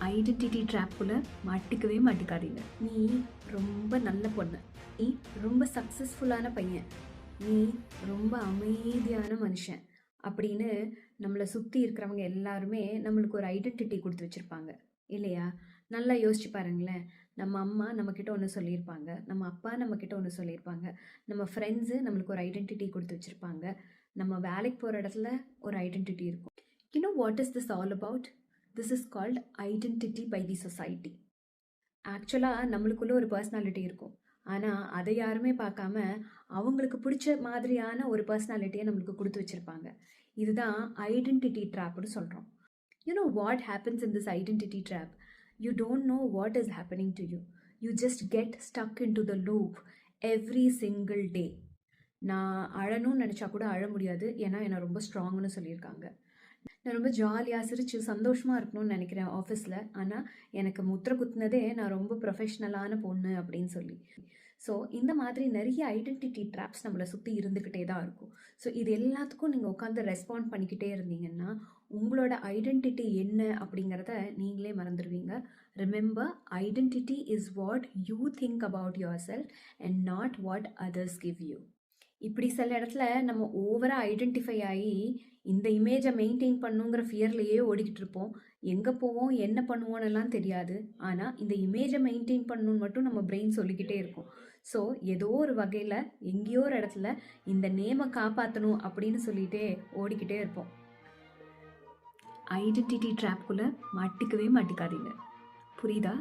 Identity ட்ராப்புக்குள்ளே மாட்டிக்கவே மாட்டிக்காதீங்க. நீ ரொம்ப நல்ல பொண்ணு, நீ ரொம்ப சக்ஸஸ்ஃபுல்லான பையன், நீ ரொம்ப அமைதியான மனுஷன் அப்படின்னு நம்மளை சுற்றி இருக்கிறவங்க எல்லாருமே நம்மளுக்கு ஒரு ஐடென்டிட்டி கொடுத்து வச்சுருப்பாங்க இல்லையா? நல்லா யோசிச்சு பாருங்களேன். நம்ம அம்மா நம்மக்கிட்ட ஒன்று சொல்லியிருப்பாங்க, நம்ம அப்பா நம்மக்கிட்ட ஒன்று சொல்லியிருப்பாங்க, நம்ம ஃப்ரெண்ட்ஸு நம்மளுக்கு ஒரு ஐடென்டிட்டி கொடுத்து வச்சுருப்பாங்க, நம்ம வேலைக்கு போகிற இடத்துல ஒரு ஐடென்டிட்டி இருக்கும். You know what is this all about? This is called identity by the society. ஆக்சுவலாக நம்மளுக்குள்ள ஒரு பர்சனாலிட்டி இருக்கும், ஆனால் அதை யாருமே பார்க்காம அவங்களுக்கு பிடிச்ச மாதிரியான ஒரு பர்சனாலிட்டியை நம்மளுக்கு கொடுத்து வச்சுருப்பாங்க. இதுதான் ஐடென்டிட்டி ட்ராப்னு சொல்கிறோம். You know what happens in this identity drop? You don't know what is happening to you. You just get stuck into the loop every single day. நான் அழணும்னு நினச்சா கூட அழ முடியாது, ஏன்னா என்னை ரொம்ப ஸ்ட்ராங்னு சொல்லியிருக்காங்க. நான் ரொம்ப ஜாலியாக சிரித்து சந்தோஷமாக இருக்கணும்னு நினைக்கிறேன் ஆஃபீஸில், ஆனால் எனக்கு முத்திரை குத்துனதே நான் ரொம்ப ப்ரொஃபஷ்னலான பொண்ணு அப்படின்னு சொல்லி. ஸோ இந்த மாதிரி நிறைய ஐடென்டிட்டி ட்ராப்ஸ் நம்மளை சுற்றி இருந்துக்கிட்டே தான் இருக்கும். ஸோ இது எல்லாத்துக்கும் நீங்கள் உட்காந்து ரெஸ்பாண்ட் பண்ணிக்கிட்டே இருந்தீங்கன்னா உங்களோட ஐடென்டிட்டி என்ன அப்படிங்கிறத நீங்களே மறந்துடுவீங்க. Remember, identity is what you think about yourself and not what others give you. இப்படி சில இடத்துல நம்ம ஓவராக ஐடென்டிஃபை ஆகி இந்த இமேஜை மெயின்டைன் பண்ணுங்கிற ஃபியர்லேயே ஓடிக்கிட்டு இருப்போம். எங்கே போவோம் என்ன பண்ணுவோன்னெல்லாம் தெரியாது, ஆனால் இந்த இமேஜை மெயின்டைன் பண்ணணுன்னு மட்டும் நம்ம பிரெயின் சொல்லிக்கிட்டே இருக்கும். ஸோ ஏதோ ஒரு வகையில் எங்கேயோ ஒரு இடத்துல இந்த நேமை காப்பாற்றணும் அப்படின்னு சொல்லிகிட்டே ஓடிக்கிட்டே இருப்போம். ஐடென்டிட்டி ட்ராப்குள்ளே மாட்டிக்கவே மாட்டிக்காதீங்க. புரியுதா?